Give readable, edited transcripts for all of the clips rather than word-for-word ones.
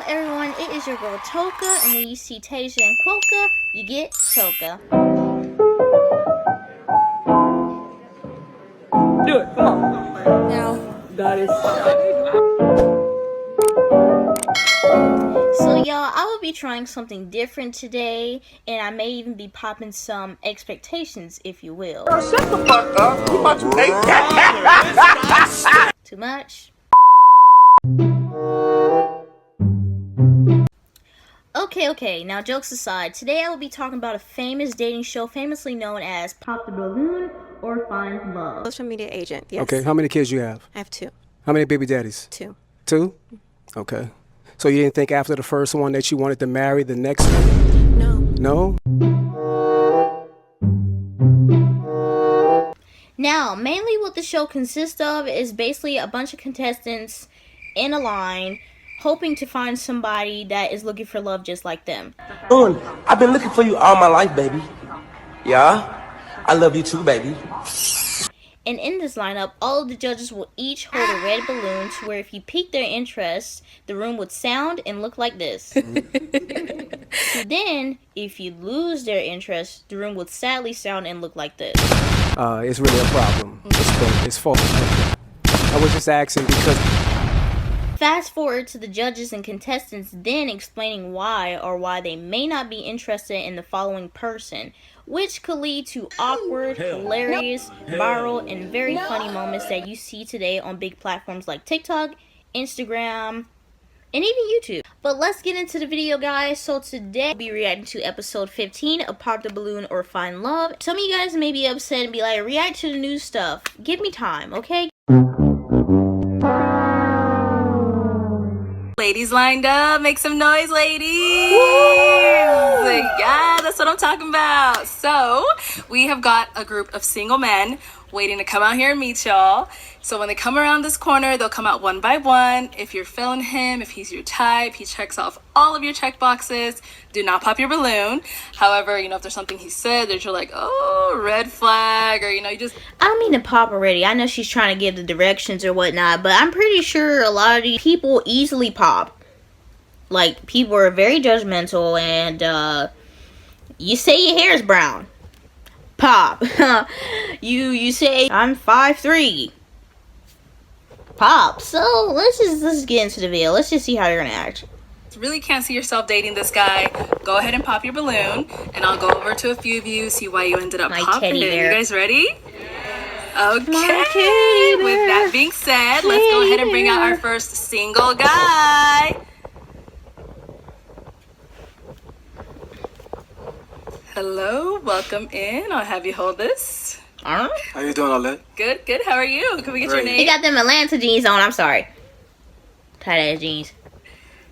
everyone, it is your girl Toka, and when you see Tasia and Quokka, you get Toka. Do it, come on. Now, That is so y'all, I will be trying something different today, and I may even be popping some expectations, if you will. Girl, shut the fuck up. You about to make that? Too much? Okay, now jokes aside, today I will be talking about a famous dating show famously known as Pop the Balloon or Find Love. Social media agent, yes. Okay, how many kids you have? I have 2. How many baby daddies? 2. 2? Okay. So you didn't think after the first one that you wanted to marry the next one? No. No? Now, mainly what the show consists of is basically a bunch of contestants in a line hoping to find somebody that is looking for love just like them. I've been looking for you all my life, baby. Yeah? I love you too, baby. And in this lineup, all of the judges will each hold a red balloon to where if you pique their interest, the room would sound and look like this. Then, if you lose their interest, the room would sadly sound and look like this. It's really a problem. It's false. I was just asking because... Fast forward to the judges and contestants then explaining why they may not be interested in the following person, which could lead to awkward, hilarious, viral, and very funny moments that you see today on big platforms like TikTok, Instagram, and even YouTube. But let's get into the video, guys. So today, I'll be reacting to episode 15 of Pop the Balloon or Find Love. Some of you guys may be upset and be like, react to the new stuff. Give me time, okay? Ladies lined up, make some noise, ladies. Yeah, that's what I'm talking about. So we have got a group of single men waiting to come out here and meet y'all. So when they come around this corner, they'll come out one by one. If you're feeling him, if he's your type, he checks off all of your check boxes, do not pop your balloon. However, if there's something he said that you're like, oh, red flag, or you just... I don't mean to pop already. I know she's trying to give the directions or whatnot, but I'm pretty sure a lot of these people easily pop. Like, people are very judgmental, and you say your hair is brown, pop. you say I'm 5'3", pop. So let's just get into the video. Let's just see how you're gonna act. Really can't see yourself dating this guy, go ahead and pop your balloon, and I'll go over to a few of you, see why you ended up My popping teddy it. bear. You guys ready? Okay. My teddy bear. With that being said, let's go ahead and bring out our first single guy. Hello, welcome in. I'll have you hold this. Alright. How you doing, Olette? Good. How are you? Can we get your Great. He name? got them Atlanta jeans on. I'm sorry. Tight ass jeans.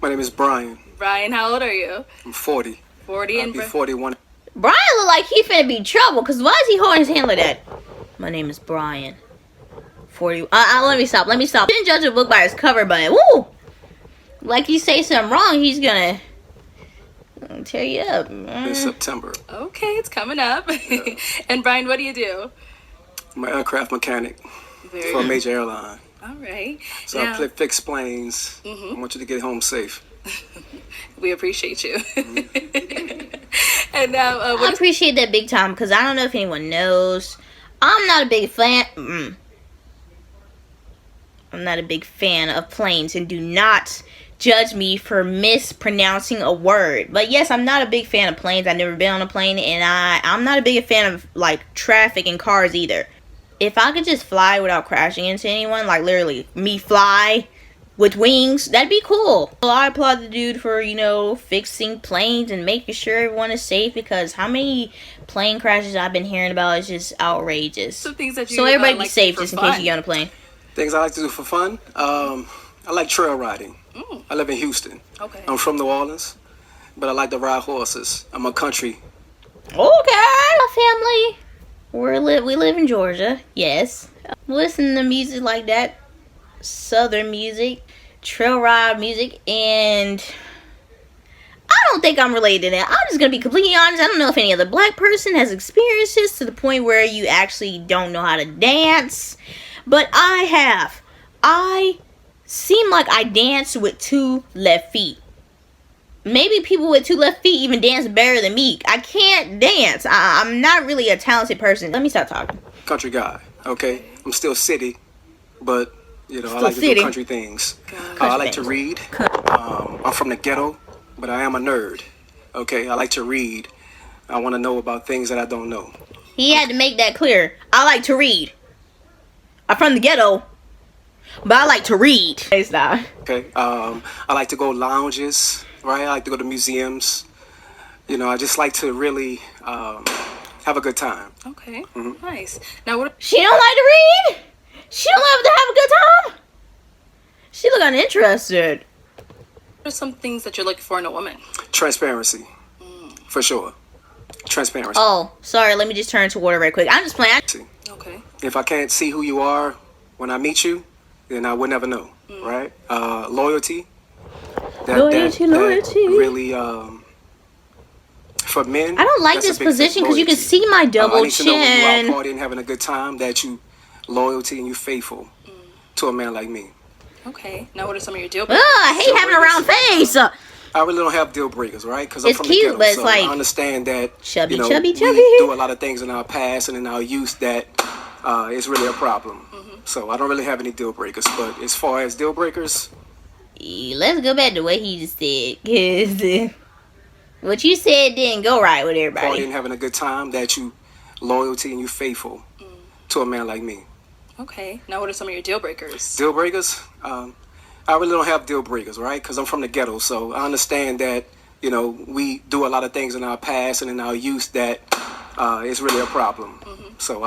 My name is Brian. Brian, how old are you? I'm 40. 40 I'll and be 41. Brian look like he finna be trouble, cause why is he holding his hand like that? My name is Brian. 40. Let me stop. Didn't judge a book by its cover, but woo! Like you say something wrong, he's gonna tear you up. In September. Okay, it's coming up. And Brian, what do you do? I'm an aircraft mechanic Very for a major airline. All right. So Now, I fix planes. I want you to get home safe. we appreciate you. And now, I appreciate that big time, because I don't know if anyone knows. I'm not a big fan. I'm not a big fan of planes, and do not judge me for mispronouncing a word. But yes, I'm not a big fan of planes. I've never been on a plane, and I'm not a big fan of traffic and cars either. If I could just fly without crashing into anyone, like literally me fly with wings, that'd be cool. Well, I applaud the dude for, fixing planes and making sure everyone is safe, because how many plane crashes I've been hearing about is just outrageous. some things that you So everybody be like safe for just in fun. case you get on a plane. Things I like to do for fun. I like trail riding. I live in Houston. Okay. I'm from New Orleans, but I like to ride horses. I'm a country. Okay, my family. We live in Georgia. Yes, listen to music like that, southern music, trail ride music, and I don't think I'm related to that. I'm just gonna be completely honest. I don't know if any other black person has experienced this to the point where you actually don't know how to dance, but I have. I seem like I dance with 2 left feet. maybe people with 2 left feet even dance better than me. I can't dance. I'm not really a talented person. Let me stop talking. Country guy, okay? I'm still city, but, you know, I Still like to city. do country things. I like to read. I'm from the ghetto, but I am a nerd, okay? I like to read. I want to know about things that I don't know. He had to make that clear. I like to read. I'm from the ghetto, but I like to read. Hey, stop. Okay, I like to go lounges, right? I like to go to museums. You know, I just like to really have a good time. Okay, nice. Now, what She don't like to read? She don't have to have a good time? She look uninterested. are some things that you're looking for in a woman? Transparency, for sure. Transparency. Oh, sorry. Let me just turn to water right quick. I'm just playing. Okay. If I can't see who you are when I meet you, then I would never know, right? Loyalty. Loyalty. Really, for men. I don't like that's a this big thing, position because you can loyalty. see my I double need to know when you chin. out partying, having a good time, that you loyalty and you faithful to a man like me. Okay. Now, what are some of your deal Ugh, breakers? I hate having a round face. I really don't have deal breakers, right? Because I'm It's from cute, the ghetto, but it's so like I understand that chubby, you know, chubby, we chubby. do a lot of things in our past and in our youth that is really a problem. So I don't really have any deal breakers. But as far as deal breakers, Let's go back to what he just said. 'Cause what you said didn't go right with everybody. partying, having a good time, that you loyalty and you faithful to a man like me. Okay. Now, what are some of your deal breakers? Deal breakers, I really don't have deal breakers, right? Because I'm from the ghetto, so I understand that, you know, we do a lot of things in our past and in our youth that is really a problem. So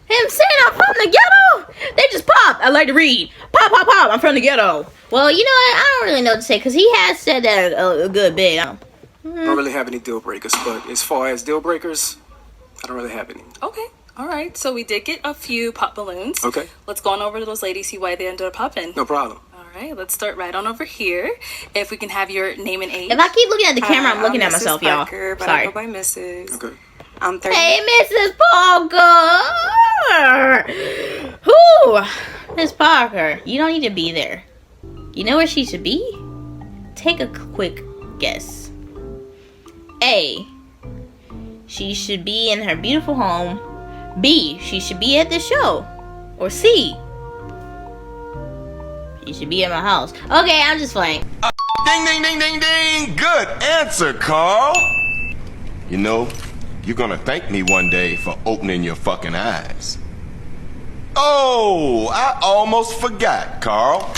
Him saying I'm from the ghetto? They just pop. I like to read. Pop, pop, pop. I'm from the ghetto. Well, you know what? I don't really know what to say because he has said that a good bit. I don't really have any deal breakers. But as far as deal breakers, I don't really have any. Okay. All right. So we did get a few pop balloons. Okay. Let's go on over to those ladies, see why they ended up popping. No problem. All right. Let's start right on over here. If we can have your name and age. If I keep looking at the camera, I'm looking at Mrs. myself, Parker, y'all. but I Sorry. go by Mrs. Okay. I'm 30. Hey, Mrs. Parker. Who? Miss Parker, you don't need to be there. You know where she should be? Take a quick guess. A, she should be in her beautiful home. B, she should be at the show. Or C, she should be at my house. Okay, I'm just playing. Ding, ding, ding, ding, ding. Good answer, Carl. You know, you're gonna thank me one day for opening your fucking eyes. Oh, I almost forgot, Carl.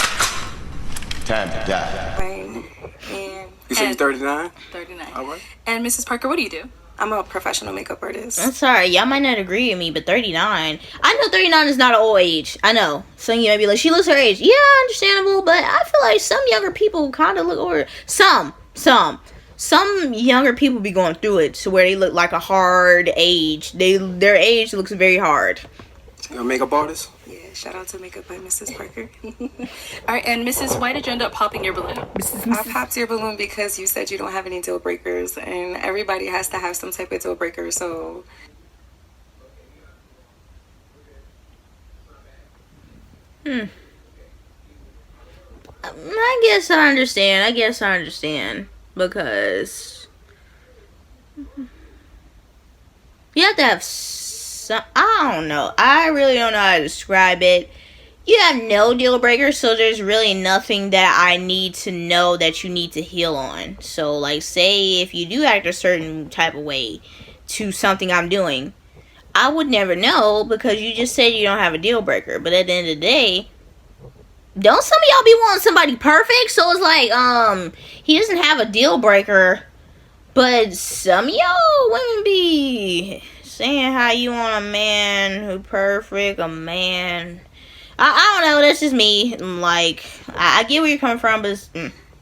Time to die. Right. And You said you're 39? 39. All right. And Mrs. Parker, what do you do? I'm a professional makeup artist. I'm sorry, y'all might not agree with me, but 39. I know 39 is not an old age. I know. Some of you might be like, she looks her age. Yeah, understandable, but I feel like some younger people kind of look over. Some younger people be going through it to where they look like a hard age. Their age looks very hard. You're a makeup artist? Yeah, shout out to Makeup by Mrs. Parker. All right. And Mrs., why did you end up popping your balloon? I popped your balloon because you said you don't have any deal breakers, and everybody has to have some type of deal breaker, so... I guess I understand. Because you have to have some. I don't know. I really don't know how to describe it. You have no deal breakers, so there's really nothing that I need to know that you need to heal on. So, like, say if you do act a certain type of way to something I'm doing, I would never know because you just said you don't have a deal breaker. But at the end of the day, don't some of y'all be wanting somebody perfect? So it's like, he doesn't have a deal breaker, but some of y'all women be saying how you want a man who perfect, a man. I don't know, that's just me. Like, I get where you're coming from, but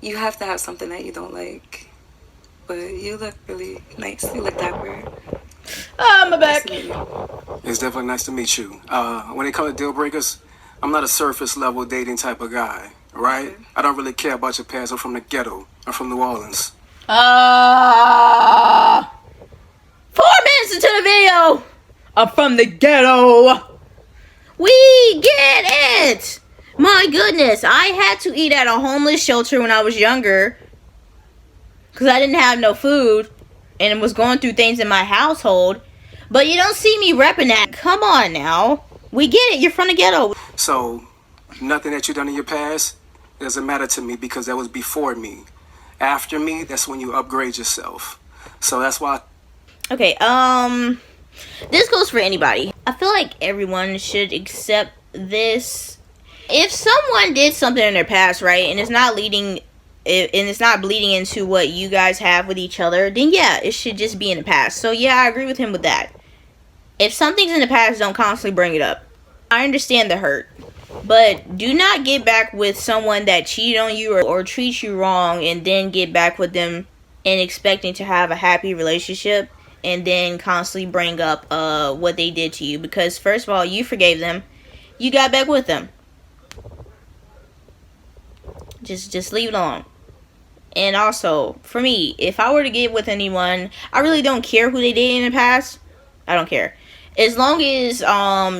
You have to have something that you don't like. But you look really nice. You look dapper. oh, my back. Nice to meet you. It's definitely nice to meet you. When it comes to deal breakers, I'm not a surface level dating type of guy, right? I don't really care about your past. I'm from the ghetto. I'm from New Orleans. 4 minutes into the video, I'm from the ghetto. We get it. My goodness, I had to eat at a homeless shelter when I was younger because I didn't have no food and was going through things in my household. But you don't see me repping that. Come on now. We get it. You're from the ghetto. So, nothing that you done in your past doesn't matter to me because that was before me. After me, that's when you upgrade yourself. So that's why. Okay, this goes for anybody. I feel like everyone should accept this. If someone did something in their past, right, and it's not bleeding into what you guys have with each other, then yeah, it should just be in the past. So yeah, I agree with him with that. If something's in the past, don't constantly bring it up. I understand the hurt, but do not get back with someone that cheated on you or treats you wrong and then get back with them and expecting to have a happy relationship and then constantly bring up what they did to you, because first of all, you forgave them, you got back with them. Just leave it alone. And also, for me, if I were to get with anyone, I really don't care who they dated in the past. I don't care. As long as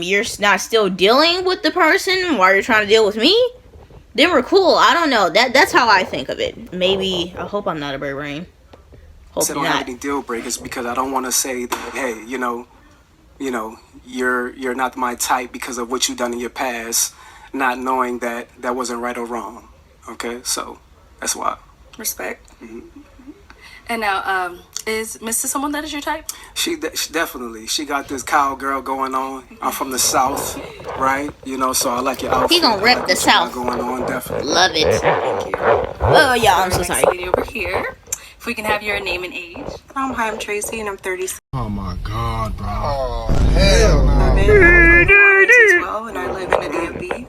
you're not still dealing with the person while you're trying to deal with me, then we're cool. I don't know. That's how I think of it. Maybe, I hope I'm not a bird brain. I don't have any deal breakers because I don't want to say that, hey, you're not my type because of what you've done in your past, not knowing that that wasn't right or wrong. Okay, so that's why. Respect. Mm-hmm. And now, is Mr. someone that is your type? She definitely. She got this cowgirl going on. I'm from the South, right? So I like your outfit. He gonna rep like the South. Going on, definitely. Love it. Thank you. Oh, yeah, I'm so Next sorry. lady over here. If we can have your name and age. Hi, I'm Tracy, and I'm 36. Oh my God, bro. I'm in as well, and I live in the DMV.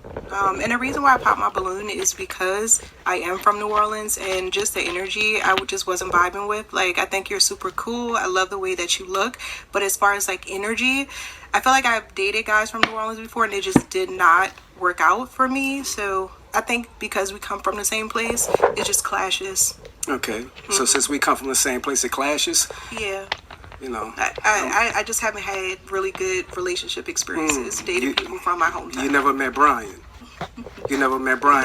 And the reason why I popped my balloon is because I am from New Orleans, and just the energy I just wasn't vibing with. Like, I think you're super cool. I love the way that you look. But as far as like energy, I feel like I've dated guys from New Orleans before, and they just did not work out for me. So I think because we come from the same place, it just clashes. Okay, so since we come from the same place, it clashes. Yeah. I just haven't had really good relationship experiences dating people from my hometown. You never met Brian.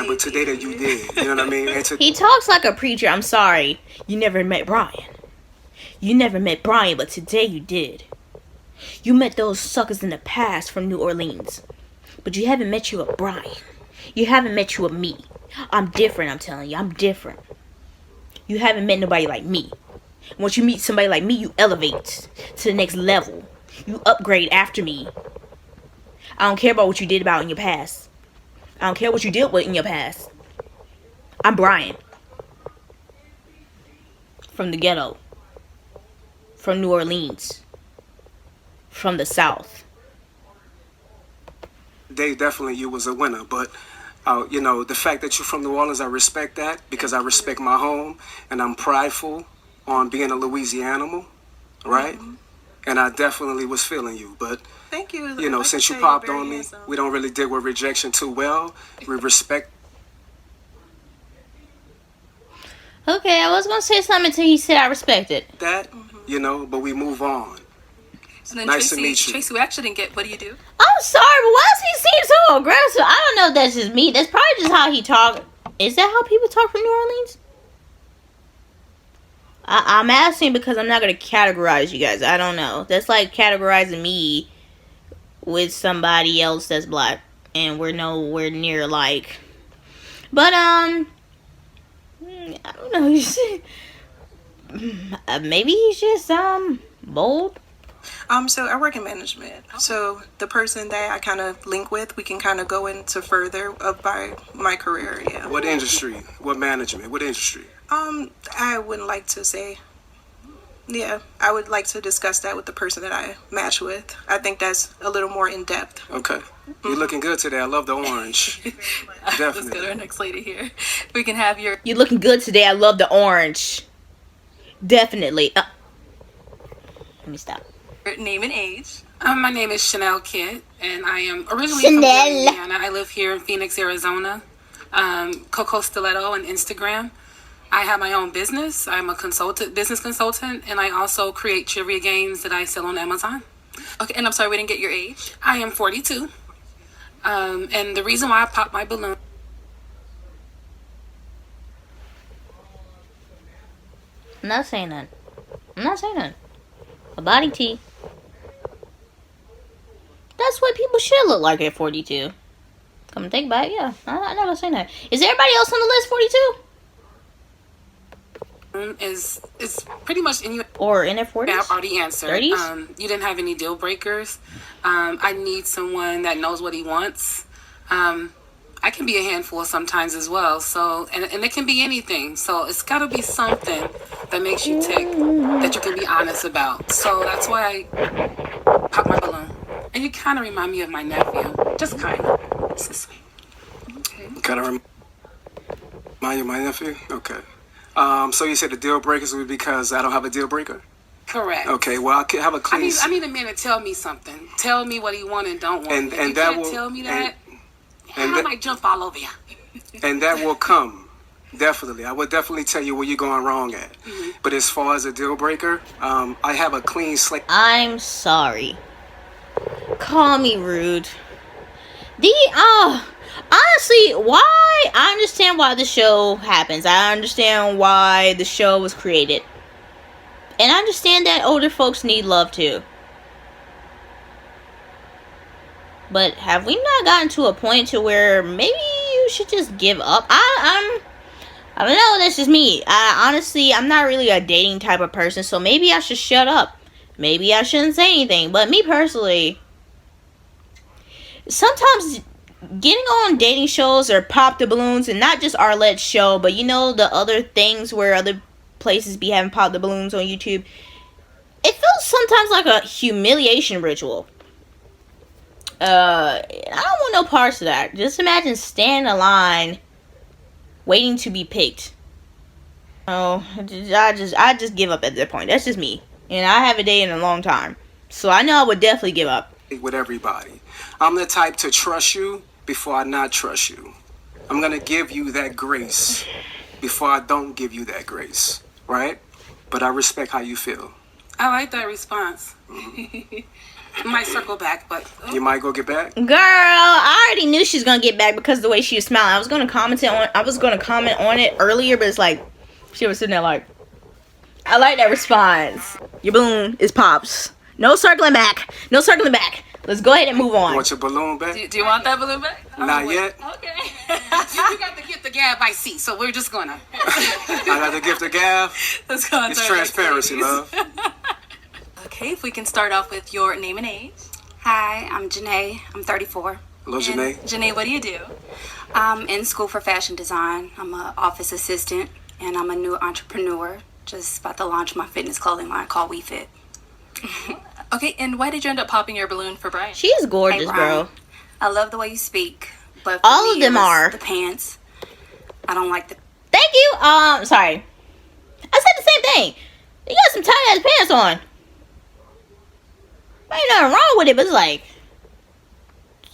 But today that you did. You know what I mean? He talks like a preacher. I'm sorry. You never met Brian. You never met Brian, but today you did. You met those suckers in the past from New Orleans. But you haven't met you a Brian. You haven't met you a me. I'm different, I'm telling you. I'm different. You haven't met nobody like me. Once you meet somebody like me, you elevate to the next level. You upgrade after me. I don't care about what you did about in your past. I don't care what you dealt with in your past. I'm Brian. From the ghetto. From New Orleans. From the South. Definitely you was a winner, but the fact that you're from New Orleans, I respect that because I respect my home and I'm prideful on being a Louisianimal, right? Mm-hmm. And I definitely was feeling you, but thank you. Like since you popped on me, we don't really deal with rejection too well. We respect. Okay, I was gonna say something until he said I respect it. That, but we move on. So then Nice Tracy, to meet you. Tracy, we actually didn't get. What do you do? I'm sorry, but why does he seem so aggressive? I don't know if that's just me. That's probably just how he talk. Is that how people talk from New Orleans? I'm asking because I'm not going to categorize you guys. I don't know. That's like categorizing me with somebody else that's black. And we're nowhere near like. But, I don't know. Maybe he's just, bold. So I work in management. So the person that I kind of link with, we can kind of go into further of my career. Yeah. What industry? What management? What industry? I wouldn't like to say. Yeah, I would like to discuss that with the person that I match with. I think that's a little more in depth. Okay. You're looking good today. I love the orange. Definitely. Let's go to our next lady here. We can have your. You're looking good today. I love the orange. Definitely. Let me stop. Name and age. My name is Chanel Kent, and I am originally Chanel. from Louisiana. I live here in Phoenix, Arizona. Coco Stiletto on Instagram. I have my own business. I'm a business consultant, and I also create trivia games that I sell on Amazon. Okay, and I'm sorry, we didn't get your age. I am 42. And the reason why I popped my balloon. I'm not saying that. I'm not saying that. A body T. That's what people should look like at 42. Come and think about it, yeah. I'm not saying that. Is everybody else on the list 42? Is pretty much in your Or in their 40s? I've already answered. 30s? You didn't have any deal breakers. I need someone that knows what he wants. I can be a handful sometimes as well. So, and it can be anything. So it's got to be something that makes you tick, that you can be honest about. So that's why I pop my balloon. And you kind of remind me of my nephew. Just kind of. It's so sweet. Okay. Kind of remind you of my nephew? Okay. So you said the deal breakers would be because I don't have a deal breaker? Correct. Okay, well, I could have a clean... I need a man to tell me something. Tell me what he want and don't want. And if you that can't will... tell me that, and I might jump all over you. And that will come. Definitely. I would definitely tell you where you're going wrong at. But as far as a deal breaker, I have a clean slate. I'm sorry. Call me rude. Honestly, why? I understand why the show happens. I understand why the show was created. And I understand that older folks need love too. But have we not gotten to a point to where maybe you should just give up? I don't know, that's just me. Honestly, I'm not really a dating type of person, so maybe I should shut up. Maybe I shouldn't say anything. But me personally, sometimes getting on dating shows or Pop the Balloons, and not just Arlette's show, but you know the other things where other places be having Pop the Balloons on YouTube, it feels sometimes like a humiliation ritual. I don't want no parts of that. Just imagine standing in line waiting to be picked. Oh, I just give up at that point. That's just me. And I haven't dated in a long time, so I know I would definitely give up. With everybody. I'm the type to trust you before I not trust you. I'm going to give you that grace before I don't give you that grace. Right? But I respect how you feel. I like that response. I might circle back, but... You might go get back? Girl, I already knew she was gonna get back because of the way she was smiling. I was gonna comment on it earlier, but it's like she was sitting there like, I like that response. Your balloon is pops. No circling back. No circling back. Let's go ahead and move on. You want your balloon back? Do you want that balloon back? Not yet. Okay. you got to get the gab by seat, so we're just gonna... I got the gift of gab. Let's go. It's transparency, love. Okay, if we can start off with your name and age. Hi, I'm Janae. I'm 34. Hello, Janae. Janae, what do you do? I'm in school for fashion design. I'm an office assistant, and I'm a new entrepreneur. Just about to launch my fitness clothing line called WeFit. Okay, and why did you end up popping your balloon for Brian? She's gorgeous, Hey, Brian, bro. I love the way you speak, but for All me, of them it was are. the pants. I don't like the... Thank you. Sorry. I said the same thing. You got some tight ass pants on. Ain't nothing wrong with it, but it's like,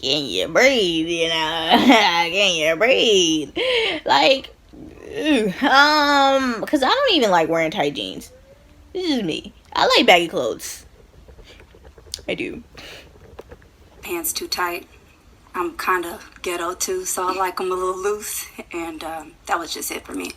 can you breathe, you know? Can you breathe? Like, because I don't even like wearing tight jeans. This is me. I like baggy clothes. I do. pants too tight. I'm kind of ghetto too, so I like them a little loose, and that was just it for me.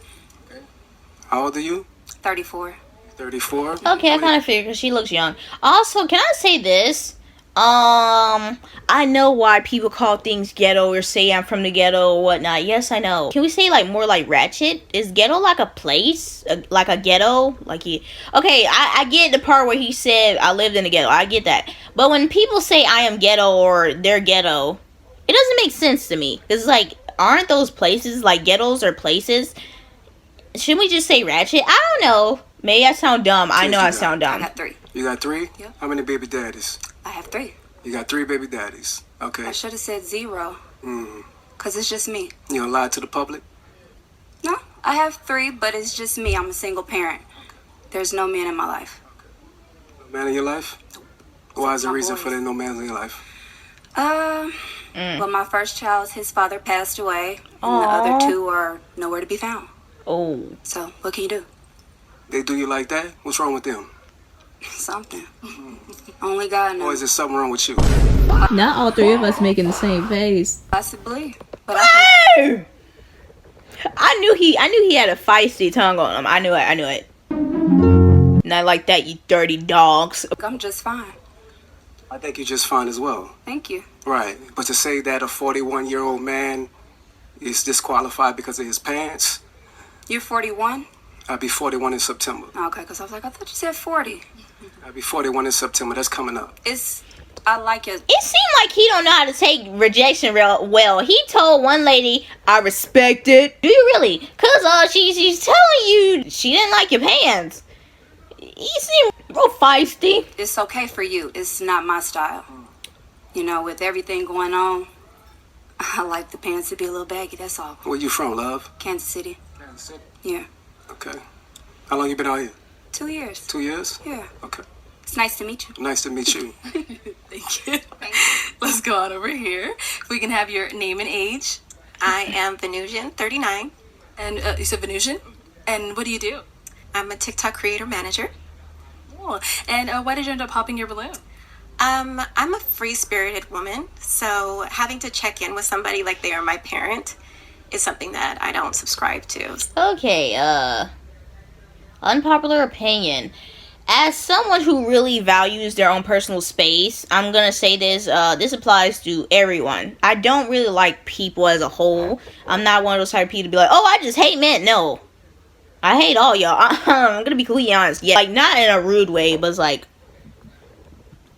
How old are you? 34. 34? Okay, I kind of figured because she looks young. Also, can I say this? I know why people call things ghetto or say I'm from the ghetto or whatnot. Yes, I know. Can we say like more like ratchet? Is ghetto like a place? Like a ghetto? Like he... Okay, I get the part where he said I lived in the ghetto. I get that. But when people say I am ghetto or they're ghetto, it doesn't make sense to me. It's like, aren't those places like ghettos or places? Shouldn't we just say ratchet? I don't know. Maybe I sound dumb. I know I sound I dumb. got 3. You got 3? Yep. How many baby daddies? I have 3. You got 3 baby daddies. Okay. I should have said 0. Mm. Because it's just me. You gonna lie to the public? No, I have 3, but it's just me. I'm a single parent. There's no man in my life. No man in your life? Why is the My reason boys. for there no man in your life? Well, my first child, his father passed away, and Aw. the other 2 are nowhere to be found. Oh. So, what can you do? They do you like that? What's wrong with them? Something. Only God Or knows. is there something wrong with you? Not all three of us making the same face. Possibly. But I think I knew he had a feisty tongue on him. I knew it. Not like that, you dirty dogs. I'm just fine. I think you're just fine as well. Thank you. Right. But to say that a 41-year-old man is disqualified because of his pants, You're 41? I'll be 41 in September. Okay, because I was like, I thought you said 40. I'll be 41 in September. That's coming up. I like it. It seemed like he don't know how to take rejection real well. He told one lady, "I respect it." Do you really? Cause she's telling you she didn't like your pants. He seemed real feisty. It's okay for you. It's not my style. You know, with everything going on, I like the pants to be a little baggy, that's all. Where you from, love? Kansas City. Kansas City. Yeah. Okay. How long you been out here? 2 years. 2 years? Yeah. Okay. It's nice to meet you. Nice to meet you. Thank you. Let's go on over here. If we can have your name and age. I am Venusian, 39. And you said Venusian? And what do you do? I'm a TikTok creator manager. Cool. And why did you end up popping your balloon? I'm a free-spirited woman, so having to check in with somebody like they are my parent is something that I don't subscribe to. Okay, unpopular opinion. As someone who really values their own personal space, I'm gonna say this, this applies to everyone. I don't really like people as a whole. I'm not one of those type of people to be like, oh, I just hate men. No. I hate all y'all. I'm gonna be completely honest. Yeah, like, not in a rude way, but it's like,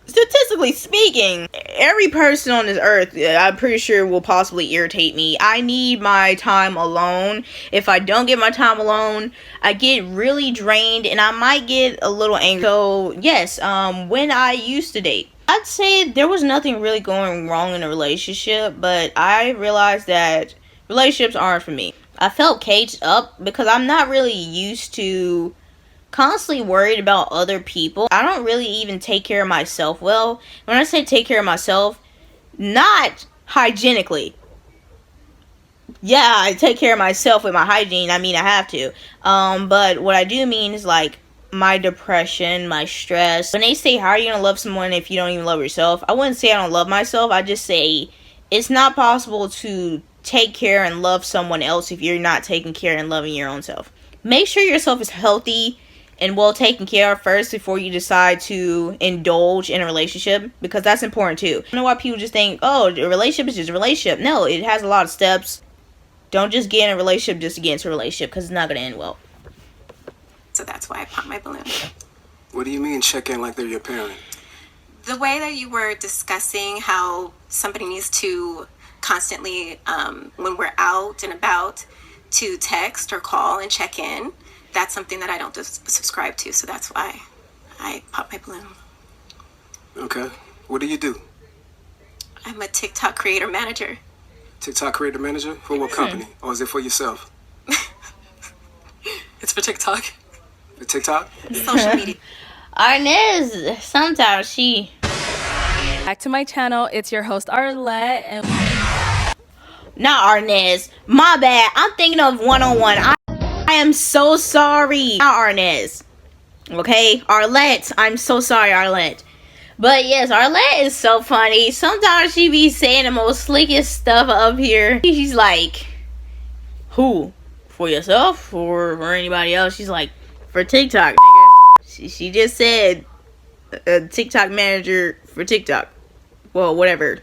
statistically speaking, every person on this earth, I'm pretty sure, will possibly irritate me. I need my time alone. If I don't get my time alone, I get really drained and I might get a little angry. So, yes, when I used to date, I'd say there was nothing really going wrong in a relationship, but I realized that relationships aren't for me. I felt caged up because I'm not really used to constantly worried about other people. I don't really even take care of myself well. When I say take care of myself, not hygienically. Yeah, I take care of myself with my hygiene. I mean, I have to. But what I do mean is like my depression, my stress. When they say, how are you gonna love someone if you don't even love yourself? I wouldn't say I don't love myself. I just say it's not possible to take care and love someone else if you're not taking care and loving your own self. Make sure yourself is healthy and well taken care of first before you decide to indulge in a relationship, because that's important too. I don't know why people just think, oh, a relationship is just a relationship. No, it has a lot of steps. Don't just get in a relationship just to get into a relationship, because it's not going to end well. So that's why I pop my balloon. What do you mean check in like they're your parent? The way that you were discussing how somebody needs to constantly, when we're out and about, to text or call and check in, that's something that I don't subscribe to, so that's why I pop my balloon. Okay. What do you do? I'm a TikTok creator manager. TikTok creator manager? For what company? Or is it for yourself? It's for TikTok. For TikTok? Social media. Arnez, sometimes she... Back to my channel. It's your host, Arlette. And Not Arnez. My bad. I'm thinking of one-on-one. I am so sorry. Not Arnez. Okay? Arlette. I'm so sorry, Arlette. But yes, Arlette is so funny. Sometimes she be saying the most slickest stuff up here. She's like, who? For yourself? Or for anybody else? She's like, for TikTok, nigga. She just said a TikTok manager for TikTok. Well, whatever.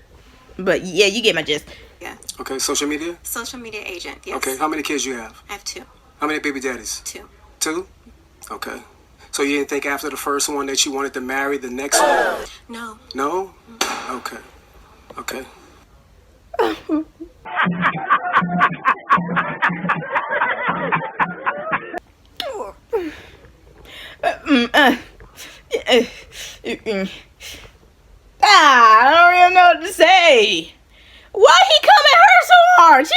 But yeah, you get my gist. Yeah. Okay, social media? Social media agent, yes. Okay, how many kids you have? I have 2. How many baby daddies? 2. 2? Okay. So you didn't think after the first one that you wanted to marry the next one? No. No? Okay. Okay. I don't really know what to say. Why he come at her so hard?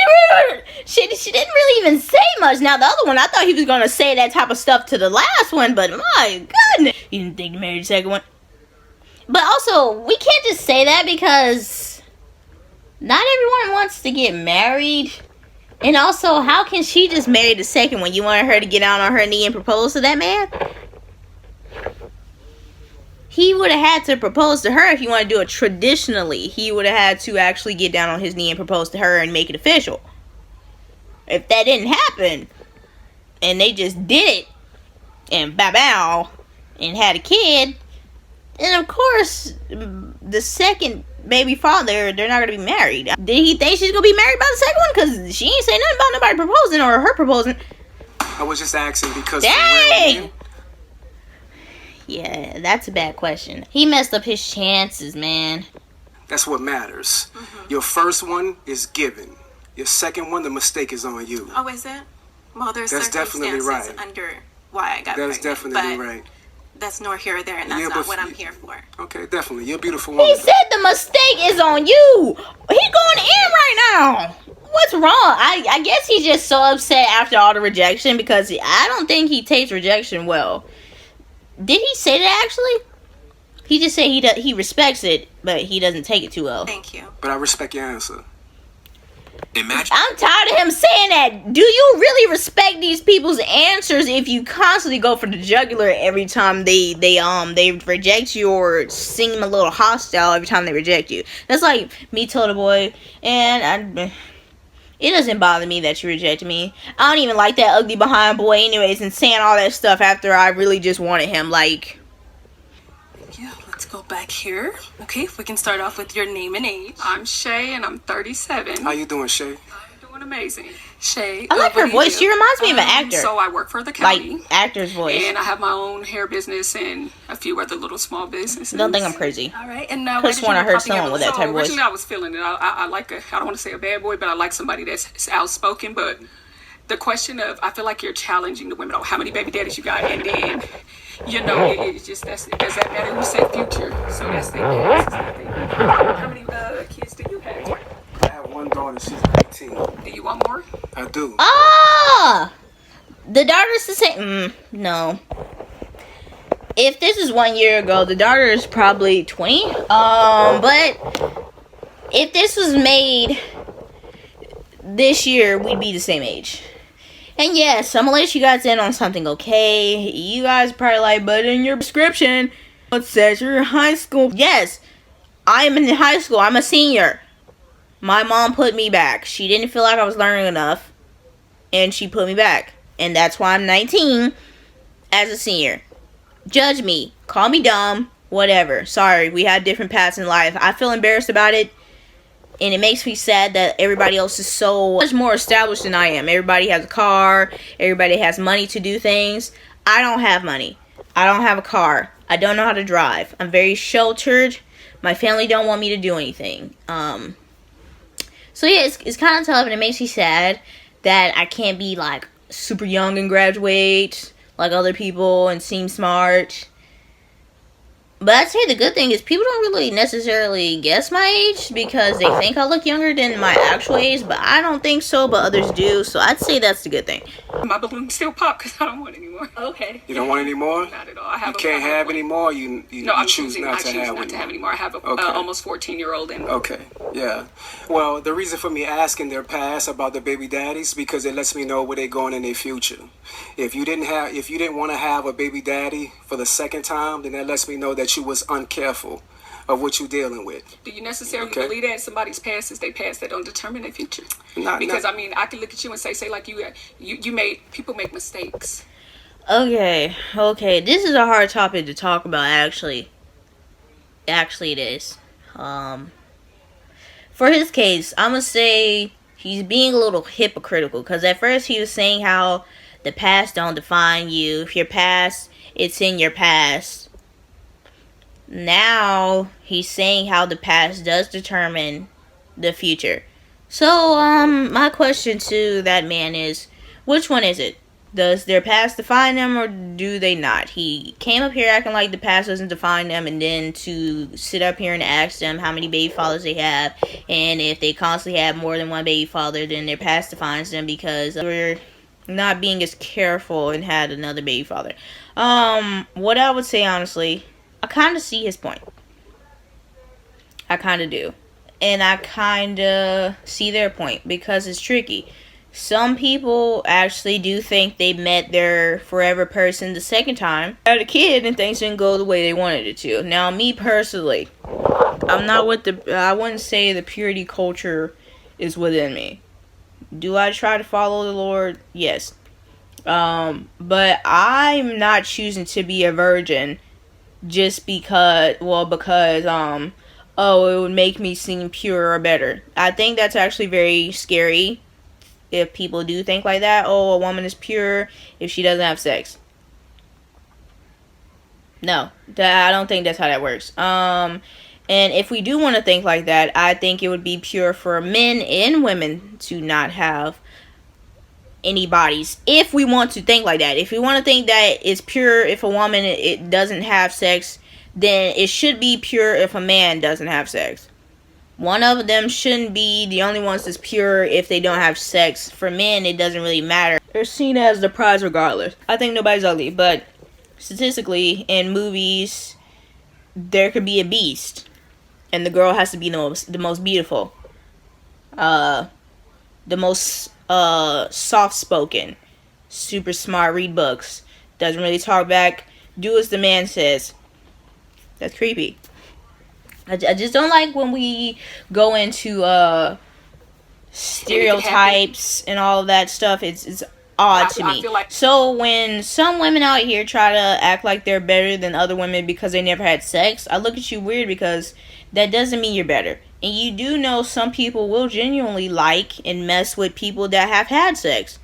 She didn't really even say much. Now the other one, I thought he was gonna say that type of stuff to the last one, but my goodness, you didn't think to marry the second one. But also, we can't just say that because not everyone wants to get married. And also, how can she just marry the second one? You wanted her to get down on her knee and propose to that man? he would have had to propose to her if he wanted to do it traditionally. He would have had to actually get down on his knee and propose to her and make it official. If that didn't happen, and they just did it, and bow and had a kid, then of course, the second baby father, they're not going to be married. Did he think she's going to be married by the second one? Because she ain't say nothing about nobody proposing or her proposing. I was just asking because... Dang! Yeah, that's a bad question. He messed up his chances, man. That's what matters. Your first one is given. Your second one, the mistake is on you. Oh, is it? Well, there's That's definitely circumstances right. under why I got That's pregnant. definitely but right. That's nor here or there, and that's Yeah, not but what I'm here for. Okay, definitely. You're a beautiful He woman. said the mistake is on you. He going in right now. What's wrong? I guess he's just so upset after all the rejection because I don't think he takes rejection well. Did he say that actually? He just said he respects it, but he doesn't take it too well. Thank you. But I respect your answer. I'm tired of him saying that. Do you really respect these people's answers if you constantly go for the jugular every time they reject you or seem a little hostile every time they reject you? That's like me told a boy, and it doesn't bother me that you rejected me. I don't even like that ugly behind boy anyways, and saying all that stuff after I really just wanted him. Like, Yeah, let's go back here. Okay, we can start off with your name and age. I'm Shay, and I'm 37. How you doing, Shay? I'm doing amazing. Shay. I like her voice. She reminds me of an actor. So I work for the county. Like, actor's voice. And I have my own hair business and a few other little small businesses. Don't think I'm crazy. All right, and now Could've sworn I heard someone with that type of voice. Originally, I was feeling it. I like I don't want to say a bad boy, but I like somebody that's outspoken. But the question of, I feel like you're challenging the women on how many baby daddies you got, and then, it's just, does that matter who said future? So that's the thing. How many kids do you have? I have one daughter. She's 18. Do you want more? I do. Ah! The daughter's the same. No. If this is 1 year ago, the daughter is probably 20. But if this was made this year, we'd be the same age. And yes, I'm gonna let you guys in on something, okay? You guys probably like, but in your description, it says you're in high school. Yes, I am in high school. I'm a senior. My mom put me back. She didn't feel like I was learning enough, and she put me back. And that's why I'm 19 as a senior. Judge me. Call me dumb. Whatever. Sorry, we had different paths in life. I feel embarrassed about it. And it makes me sad that everybody else is so much more established than I am. Everybody has a car. Everybody has money to do things. I don't have money. I don't have a car. I don't know how to drive. I'm very sheltered. My family don't want me to do anything. So yeah, it's kind of tough, and it makes me sad that I can't be like super young and graduate like other people and seem smart. But I'd say the good thing is people don't really necessarily guess my age because they think I look younger than my actual age, but I don't think so, but others do. So I'd say that's the good thing. My balloon still pop because I don't want any more. Okay. You don't want any more? Not at all. I have You can't have any more? You choose not to have any more. I have a almost 14-year-old and Okay, yeah. Well, the reason for me asking their past about the baby daddies because it lets me know where they're going in their future. If you didn't want to have a baby daddy for the second time, then that lets me know that you was uncareful of what you're dealing with. do you necessarily believe that somebody's past is their past that don't determine their future? Because I mean, I can look at you and say like you made people make mistakes. Okay. This is a hard topic to talk about, actually. Actually, it is. For his case, I'm gonna say he's being a little hypocritical because at first he was saying how the past don't define you. If your past, it's in your past. Now he's saying how the past does determine the future. So, my question to that man is, which one is it? Does their past define them or do they not? He came up here acting like the past doesn't define them, and then to sit up here and ask them how many baby fathers they have, and if they constantly have more than one baby father, then their past defines them because we're not being as careful and had another baby father. What I would say honestly, I kind of see his point. I kind of do. And I kind of see their point because it's tricky. Some people actually do think they met their forever person the second time. Had a kid and things didn't go the way they wanted it to. Now, me personally, I'm not with I wouldn't say the purity culture is within me. Do I try to follow the Lord? Yes. But I'm not choosing to be a virgin just because, it would make me seem pure or better. I think that's actually very scary if people do think like that. Oh, a woman is pure if she doesn't have sex. No, I don't think that's how that works. And if we do want to think like that, I think it would be pure for men and women to not have any bodies. If we want to think like that. If we want to think that it's pure if a woman it doesn't have sex, then it should be pure if a man doesn't have sex. One of them shouldn't be the only ones that's pure if they don't have sex. For men, it doesn't really matter. They're seen as the prize regardless. I think nobody's ugly, but statistically, in movies, there could be a beast, and the girl has to be the most beautiful, the most soft-spoken, super smart, read books, doesn't really talk back, do as the man says. That's creepy. I just don't like when we go into stereotypes and all of that stuff. It's odd to me. So when some women out here try to act like they're better than other women because they never had sex, I look at you weird, because that doesn't mean you're better. And you do know some people will genuinely like and mess with people that have had sex.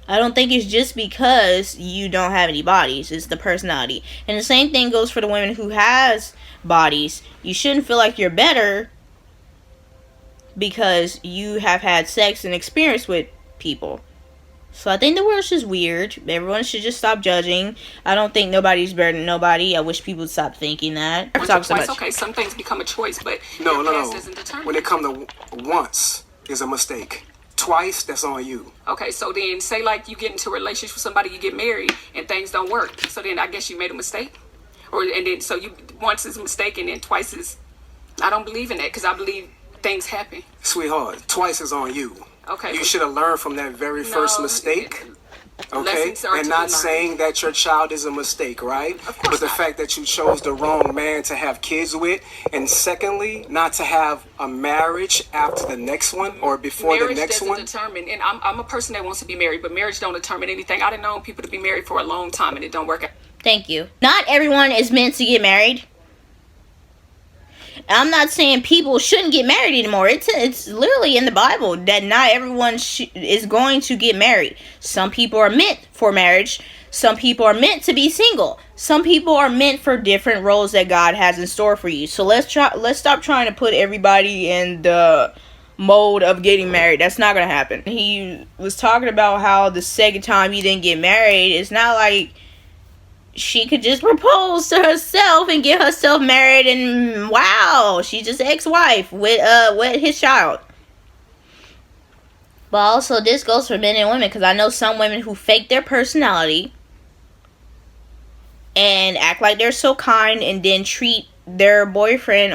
I don't think it's just because you don't have any bodies. It's the personality. And the same thing goes for the women who has bodies. You shouldn't feel like you're better because you have had sex and experience with people. So I think the world's just weird. Everyone should just stop judging. I don't think nobody's better than nobody. I wish people would stop thinking that. Okay, some things become a choice, but no. When it comes to once, is a mistake. Twice, that's on you. Okay, so then say like you get into a relationship with somebody, you get married, and things don't work. So then I guess you made a mistake, and then so you once is a mistake, and then twice is. I don't believe in that, because I believe things happen. Sweetheart, twice is on you. Okay. You should have learned from that very first mistake. Okay, and not saying that your child is a mistake, right? But the fact that you chose the wrong man to have kids with, and secondly, not to have a marriage after the next one or before the next one. Marriage doesn't determine, and I'm a person that wants to be married, but marriage don't determine anything. I done known people to be married for a long time and it don't work out. Thank you. Not everyone is meant to get married. I'm not saying people shouldn't get married anymore. It's literally in the Bible that not everyone is going to get married. Some people are meant for marriage. Some people are meant to be single. Some people are meant for different roles that God has in store for you. So let's stop trying to put everybody in the mode of getting married. That's not going to happen. He was talking about how the second time he didn't get married, it's not like she could just propose to herself and get herself married, and wow, she's just ex-wife with his child. But also, this goes for men and women, because I know some women who fake their personality and act like they're so kind, and then treat their boyfriend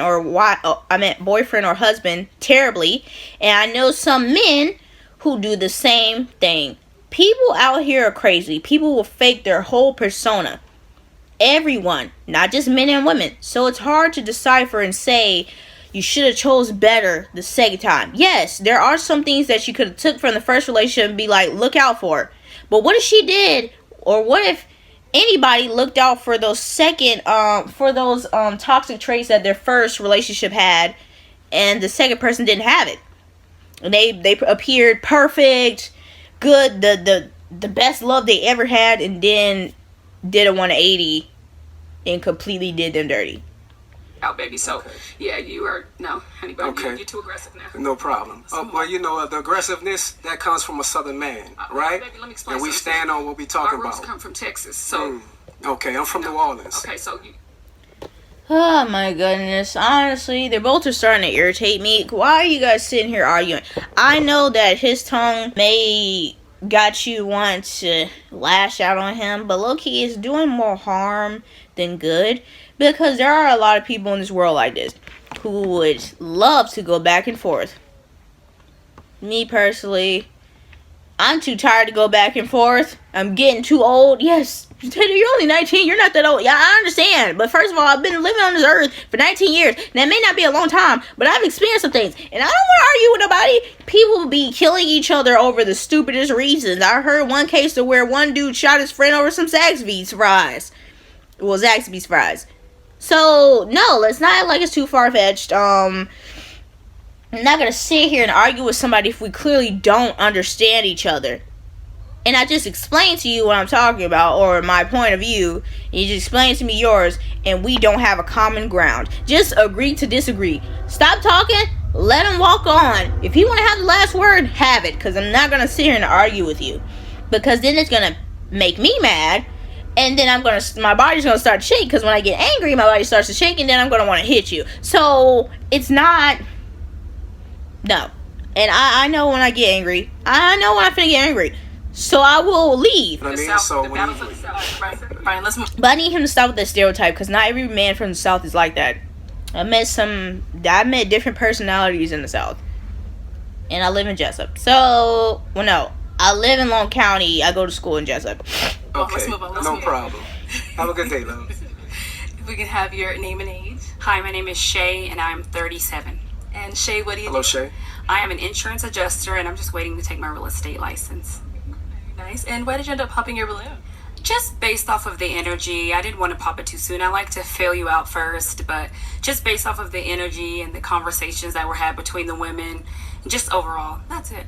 boyfriend or husband terribly. And I know some men who do the same thing. People out here are crazy. People will fake their whole persona. Everyone, not just men and women. So it's hard to decipher and say you should have chose better the second time. Yes, there are some things that you could have took from the first relationship and be like, look out for. But what if she did, or what if anybody looked out for those toxic traits that their first relationship had, and the second person didn't have it? And they appeared perfect, good, the best love they ever had, and then did a 180 and completely did them dirty. Out, baby. So, yeah, you are honey, but okay. You're too aggressive now. No problem. Well, the aggressiveness that comes from a Southern man, right? Baby, let me explain. And we stand on what we talking about. Our roots come from Texas, so. Okay, I'm from New Orleans. Okay, so you. Oh my goodness. Honestly, they both are starting to irritate me. Why are you guys sitting here arguing? I know that his tongue may got you want to lash out on him, but low-key is doing more harm than good, because there are a lot of people in this world like this who would love to go back and forth. Me personally, I'm too tired to go back and forth. I'm getting too old. Yes, you're only 19. You're not that old. Yeah, I understand. But first of all, I've been living on this earth for 19 years. That may not be a long time, but I've experienced some things. And I don't want to argue with nobody. People be killing each other over the stupidest reasons. I heard one case to where one dude shot his friend over some Zaxby's fries. Well, Zaxby's fries. So, no, let's not act like it's too far-fetched. I'm not going to sit here and argue with somebody if we clearly don't understand each other. And I just explained to you what I'm talking about, or my point of view. You just explain to me yours, and we don't have a common ground. Just agree to disagree. Stop talking, let him walk on. If you want to have the last word, have it. Because I'm not going to sit here and argue with you. Because then it's going to make me mad. And then my body's going to start to shake. Because when I get angry, my body starts to shake, and then I'm going to want to hit you. So, it's not... No. And I know when I get angry. I know when I'm finna get angry. So I will leave. I mean, so when Brian, let's move. But I need him to stop with that stereotype, because not every man from the South is like that. I met different personalities in the South. And I live in Jessup. So, well, no. I live in Long County. I go to school in Jessup. Okay, Let's move on. no problem. Have a good day, love. If we can have your name and age. Hi, my name is Shay, and I'm 37. And Shay, what do you Hello, do? Shay. I am an insurance adjuster, and I'm just waiting to take my real estate license. Nice. And why did you end up popping your balloon? Just based off of the energy. I didn't want to pop it too soon. I like to fill you out first, but just based off of the energy and the conversations that were had between the women, just overall, that's it.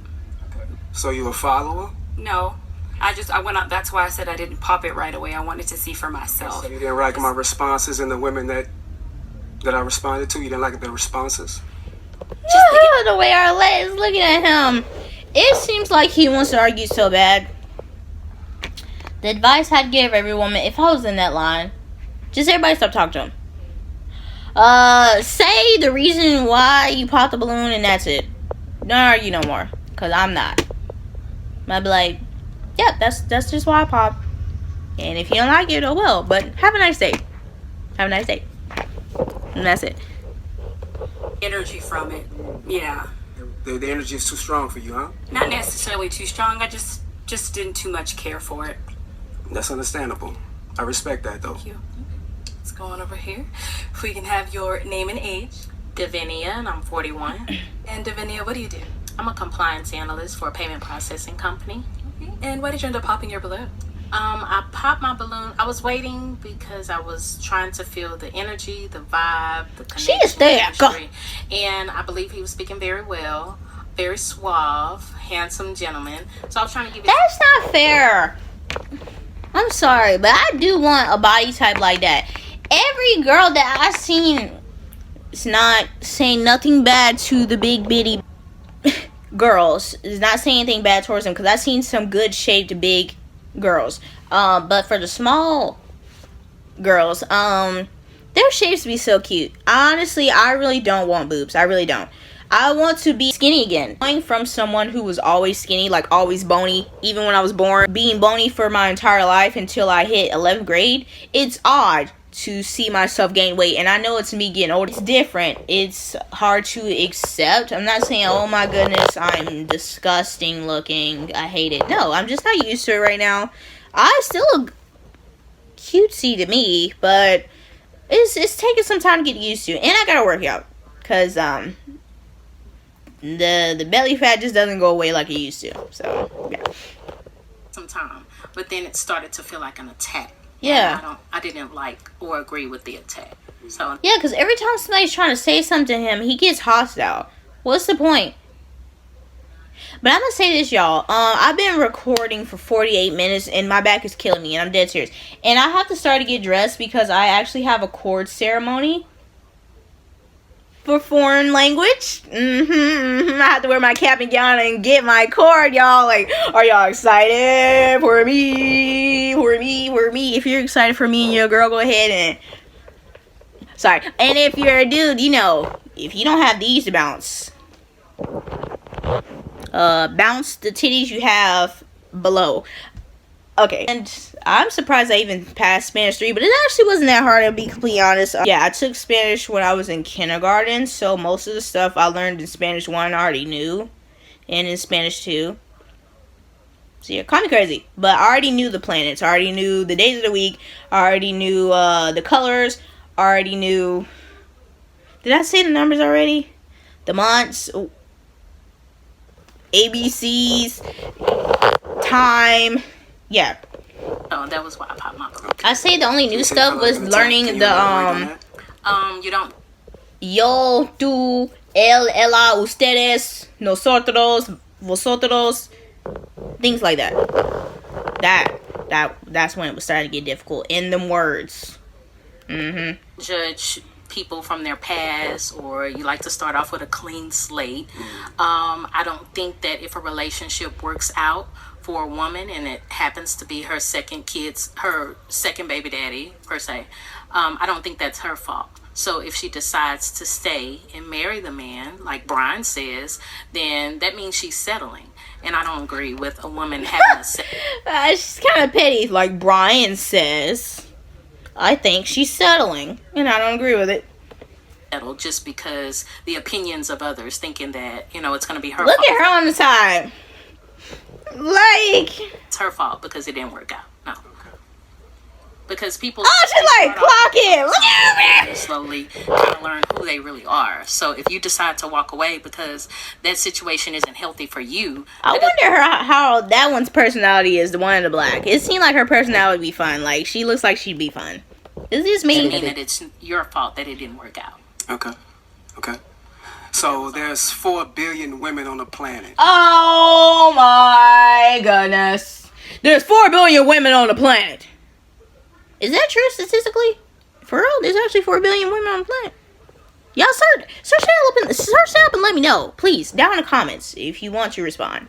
So you a follower? No, I went out. That's why I said I didn't pop it right away. I wanted to see for myself. So you didn't like my responses and the women that I responded to? You didn't like the responses? The way Arlette is looking at him, it seems like he wants to argue so bad. The advice I'd give every woman, if I was in that line, just everybody stop talking to him. Say the reason why you popped the balloon, and that's it. Don't argue no more, because I'm not. I'd be like, yeah, that's just why I popped. And if you don't like it, oh well. But have a nice day. Have a nice day. And that's it. Energy from it. Yeah. The energy is too strong for you, huh? Not necessarily too strong. I just didn't too much care for it. That's understandable. I respect that, though. Thank you. Let's go on over here. If we can have your name and age. Davinia, and I'm 41. And Davinia, what do you do? I'm a compliance analyst for a payment processing company. Okay. And why did you end up popping your balloon? I popped my balloon. I was waiting because I was trying to feel the energy, the vibe, the connection. She is there. Chemistry. And I believe he was speaking very well, very suave, handsome gentleman. So I was trying to give you... That's not fair. I'm sorry, but I do want a body type like that. Every girl that I've seen is not saying nothing bad to the big bitty girls. Is not saying anything bad towards them, because I've seen some good shaped big girls. But for the small girls, their shapes be so cute. Honestly, I really don't want boobs. I really don't. I want to be skinny again. Going from someone who was always skinny, like always bony, even when I was born, being bony for my entire life until I hit 11th grade, it's odd to see myself gain weight. And I know it's me getting older. It's different. It's hard to accept. I'm not saying, oh my goodness, I'm disgusting looking, I hate it. No, I'm just not used to it right now. I still look cutesy to me, but it's taking some time to get used to. And I gotta work out, because the belly fat just doesn't go away like it used to. So yeah, some time, but then it started to feel like an attack. Yeah, I didn't like or agree with the attack. So yeah, because every time somebody's trying to say something to him, he gets hostile. What's the point? But I'm gonna say this, y'all. I've been recording for 48 minutes, and my back is killing me, and I'm dead serious. And I have to start to get dressed because I actually have a cord ceremony for foreign language. I have to wear my cap and gown and get my cord, y'all. Like, are y'all excited for me? For me? If you're excited for me and your girl, go ahead and... Sorry. And if you're a dude, you know, if you don't have these to bounce, bounce the titties you have below. Okay, and I'm surprised I even passed Spanish 3, but it actually wasn't that hard, to be completely honest. Yeah, I took Spanish when I was in kindergarten, so most of the stuff I learned in Spanish 1 I already knew, and in Spanish 2. See, call me crazy, but I already knew the planets. I already knew the days of the week. I already knew the colors. I already knew... Did I say the numbers already? The months, ABCs, time. Yeah. Oh, that was why I popped my balloon. I say the only new stuff was learning the You don't. yo, tú, él, ella, ustedes, nosotros, vosotros, things like that. That's when it was starting to get difficult in them words. Judge people from their past, or you like to start off with a clean slate. I don't think that if a relationship works out for a woman and it happens to be her second baby daddy per se, I don't think that's her fault. So if she decides to stay and marry the man, like Brian says, then that means she's settling. And I don't agree with a woman having a she's kind of petty, like Brian says. I think she's settling, and I don't agree with it. settle just because the opinions of others, thinking that, you know, it's going to be her Look fault. at her on the side. Like... It's her fault because it didn't work out. No. Because people... Oh, she's like, clock it. Look at me. Slowly kind of learn who they really are. So if you decide to walk away because that situation isn't healthy for you... I wonder how that one's personality is, the one in the black. It seemed like her personality would be fun. Like, she looks like she'd be fun. Is this me? mean that it's your fault that it didn't work out. Okay. So there's 4 billion women on the planet. Oh my goodness. There's 4 billion women on the planet. Is that true statistically? For real? There's actually 4 billion women on the planet. Y'all search that up and let me know. Please, down in the comments if you want to respond.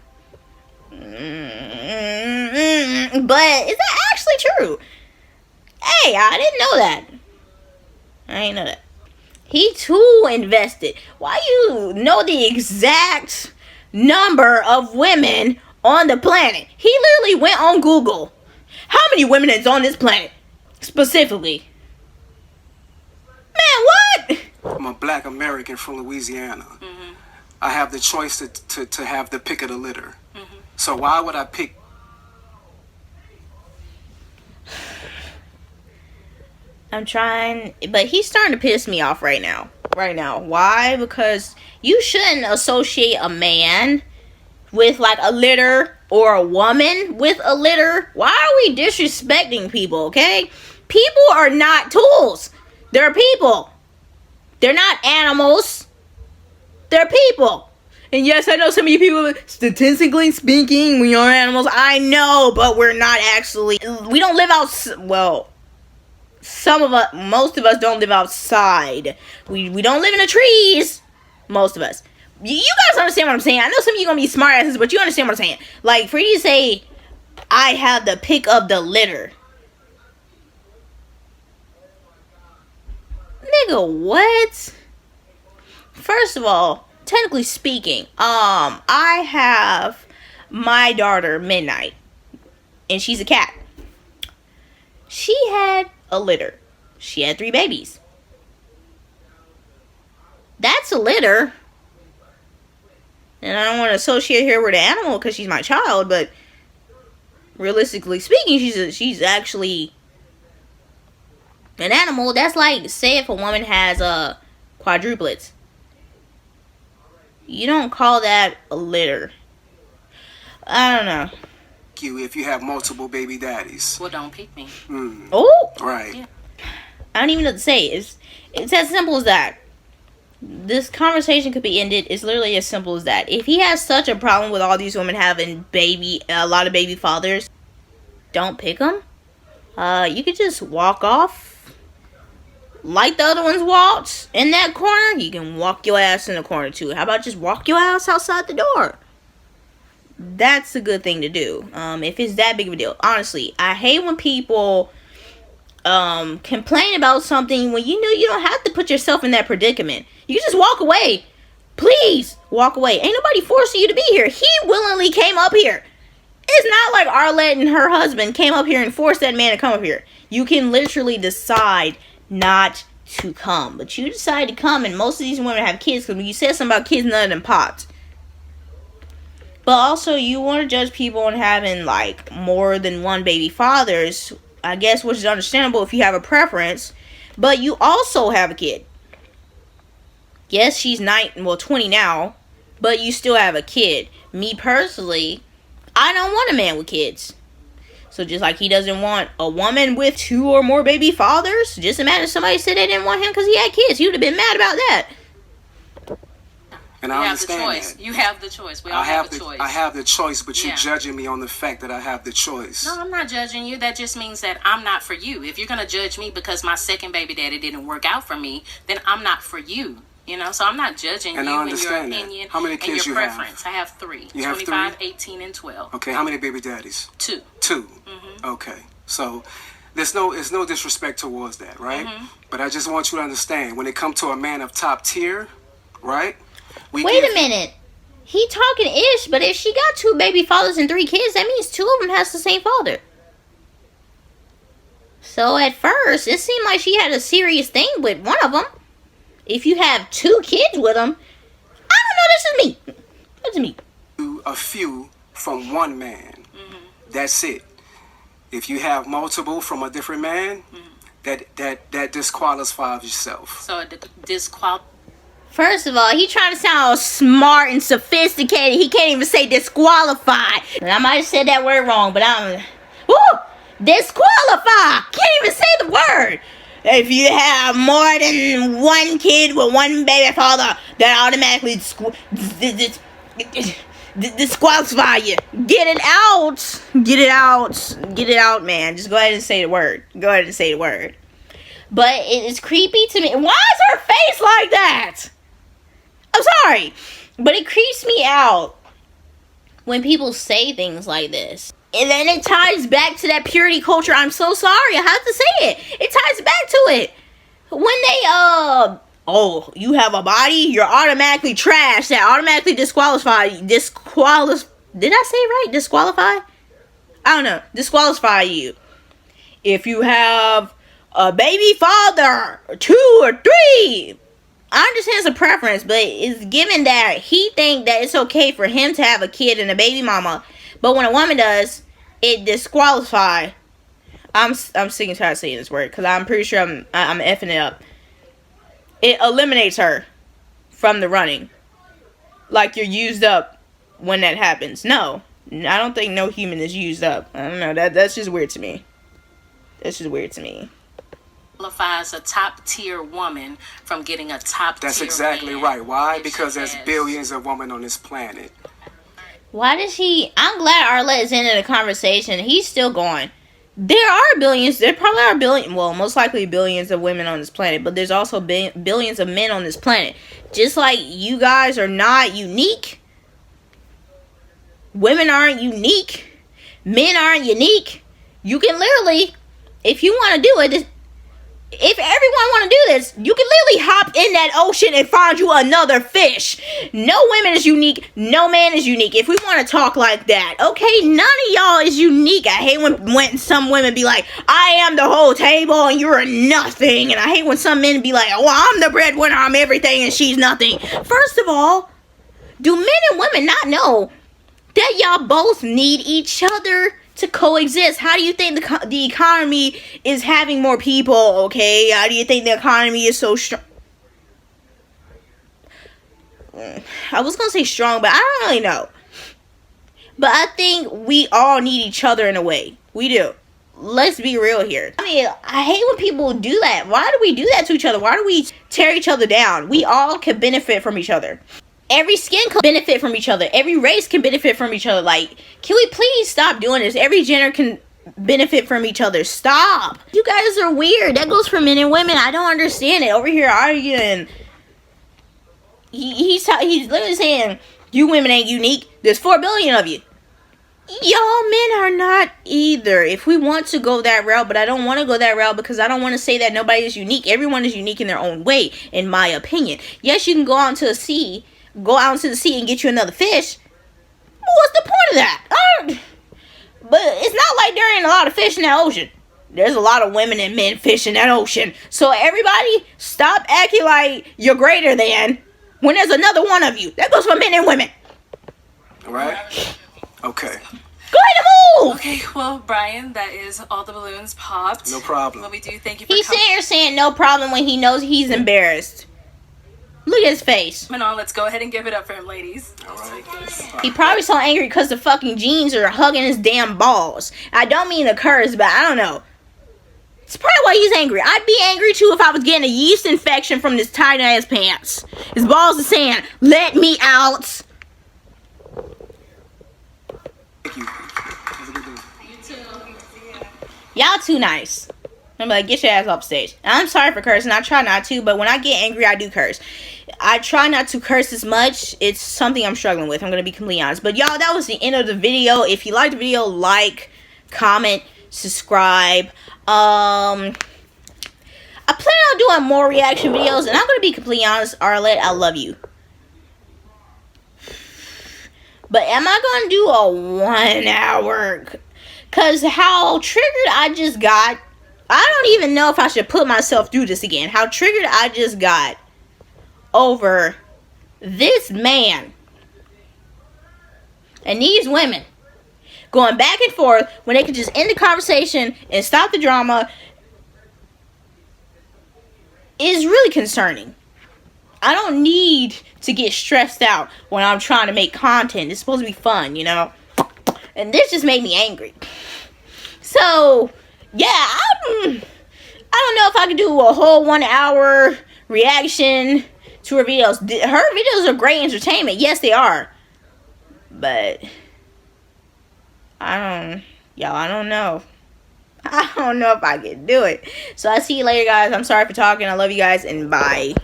But is that actually true? Hey, I didn't know that. I didn't know that. He too invested. Why you know the exact number of women on the planet? He literally went on Google. How many women is on this planet? Specifically. Man, what? I'm a black American from Louisiana. I have the choice to have the pick of the litter. So why would I pick? I'm trying, but he's starting to piss me off right now. Why? Because you shouldn't associate a man with like a litter or a woman with a litter. Why are we disrespecting people, okay? People are not tools. They're people. They're not animals. They're people. And yes, I know some of you people, statistically speaking, we are animals. I know, but we're not actually. We don't live out, well... most of us don't live outside. We don't live in the trees. Most of us. You guys understand what I'm saying? I know some of you gonna be smart asses, but you understand what I'm saying. Like, for you to say, I have the pick of the litter. Nigga, what? First of all, technically speaking, I have my daughter, Midnight, and she's a cat. She had a litter. She had 3 babies. That's a litter. And I don't want to associate her with an animal because she's my child, but realistically speaking, she's actually an animal. That's like, say if a woman has quadruplets. You don't call that a litter. I don't know. You if you have multiple baby daddies. Well, don't pick me. Oh! Right. Yeah. I don't even know what to say. It's as simple as that. This conversation could be ended. It's literally as simple as that. If he has such a problem with all these women having a lot of baby fathers, don't pick them. You could just walk off like the other ones walked in that corner. You can walk your ass in the corner too. How about just walk your ass outside the door? That's a good thing to do. If it's that big of a deal. Honestly, I hate when people complain about something when you know you don't have to put yourself in that predicament. You can just walk away. Please walk away. Ain't nobody forcing you to be here. He willingly came up here. It's not like Arlette and her husband came up here and forced that man to come up here. You can literally decide not to come, but you decide to come. And most of these women have kids, because when you said something about kids nutting in pots, But also, you want to judge people on having, like, more than one baby fathers, I guess, which is understandable if you have a preference. But you also have a kid. Yes, she's 20 now, but you still have a kid. Me personally, I don't want a man with kids. So just like he doesn't want a woman with 2 or more baby fathers, just imagine somebody said they didn't want him because he had kids. He would have been mad about that. And You I have the understand choice. that. You have the choice. We all have the choice. I have the choice, but Yeah. you're judging me on the fact that I have the choice. No, I'm not judging you. That just means that I'm not for you. If you're gonna judge me because my second baby daddy didn't work out for me, then I'm not for you. You know, so I'm not judging And you I and your understand that. opinion How many and kids your you have? preference. I have 3. You have 25, 3? 18, and 12. Okay, how many baby daddies? 2. 2. Mm-hmm. Okay, so there's no disrespect towards that, right? Mm-hmm. But I just want you to understand, when it comes to a man of top tier, right? Wait a minute. He talking ish, but if she got 2 baby fathers and 3 kids, that means 2 of them has the same father. So at first, it seemed like she had a serious thing with one of them. If you have 2 kids with them, I don't know, this is me. This is me. A few from one man. That's it. If you have multiple from a different man, that disqualifies yourself. So it disqualifies. First of all, he trying to sound all smart and sophisticated. He can't even say disqualified. And I might have said that word wrong, but disqualify. Can't even say the word. If you have more than 1 kid with 1 baby father, that automatically disqualify you. Get it out. Get it out. Get it out, man. Just go ahead and say the word. Go ahead and say the word. But it is creepy to me. Why is her face like that? I'm sorry, but it creeps me out when people say things like this. And then it ties back to that purity culture. I'm so sorry, I have to say it. It ties back to it. When they, you have a body, you're automatically trash. That automatically disqualify. Did I say it right? Disqualify? I don't know. Disqualify you. If you have a baby father, 2 or 3. I understand it's a preference, but it's given that he think that it's okay for him to have a kid and a baby mama, but when a woman does, it disqualify. I'm sick and tired of saying this word because I'm pretty sure I'm effing it up. It eliminates her from the running, like you're used up when that happens. No, I don't think no human is used up. I don't know. That's just weird to me. That's just weird to me. Qualifies a top tier woman from getting a top tier That's exactly man. right. Why? Because there's billions of women on this planet. Why does he... I'm glad Arlette is in the conversation. He's still going. There are billions. There probably are billions. Well, most likely billions of women on this planet. But there's also billions of men on this planet. Just like you guys are not unique. Women aren't unique. Men aren't unique. You can literally... If you want to do it... If everyone want to do this, you can literally hop in that ocean and find you another fish. No woman is unique. No man is unique. If we want to talk like that, okay, none of y'all is unique. I hate when some women be like, I am the whole table and you're nothing. And I hate when some men be like, well, I'm the breadwinner, I'm everything and she's nothing. First of all, do men and women not know that y'all both need each other to coexist? How do you think the economy is having more people, okay? How do you think the economy is so strong? I was gonna say strong, but I don't really know. But I think we all need each other in a way. We do. Let's be real here. I mean, I hate when people do that. Why do we do that to each other? Why do we tear each other down? We all can benefit from each other. Every skin can benefit from each other. Every race can benefit from each other. Like, can we please stop doing this? Every gender can benefit from each other. Stop. You guys are weird. That goes for men and women. I don't understand it. Over here arguing. He's literally saying, you women ain't unique. There's 4 billion of you. Y'all men are not either. If we want to go that route, but I don't want to go that route because I don't want to say that nobody is unique. Everyone is unique in their own way, in my opinion. Yes, you can go out into the sea. Go out into the sea and get you another fish. What's the point of that? But it's not like there ain't a lot of fish in that ocean. There's a lot of women and men fish in that ocean. So everybody, stop acting like you're greater than when there's another one of you. That goes for men and women. All right? Okay. Go ahead and move! Okay, well, Brian, that is all the balloons popped. No problem. Well, we do thank you for He's sitting here saying no problem when he knows he's embarrassed. Look at his face. coming on. Let's go ahead and give it up for him, ladies. All right. He probably so angry because the fucking jeans are hugging his damn balls. I don't mean to curse, but I don't know. It's probably why he's angry. I'd be angry too if I was getting a yeast infection from this tight ass pants. His balls are saying, "Let me out." Thank you. Have a good day. Y'all too nice. I'm like, get your ass off stage. I'm sorry for cursing. I try not to, but when I get angry, I do curse. I try not to curse as much. It's something I'm struggling with. I'm going to be completely honest. But y'all, that was the end of the video. If you liked the video, like, comment, subscribe. I plan on doing more reaction videos, and I'm going to be completely honest, Arlette, I love you. But am I going to do a 1 hour? Because how triggered I just got, I don't even know if I should put myself through this again. How triggered I just got over this man and these women going back and forth when they could just end the conversation and stop the drama is really concerning. I don't need to get stressed out when I'm trying to make content. It's supposed to be fun, you know? And this just made me angry. So, yeah, I don't know if I could do a whole 1 hour reaction to her videos. Her videos are great entertainment. Yes, they are. But, I don't know. I don't know if I can do it. So, I'll see you later, guys. I'm sorry for talking. I love you guys, and bye.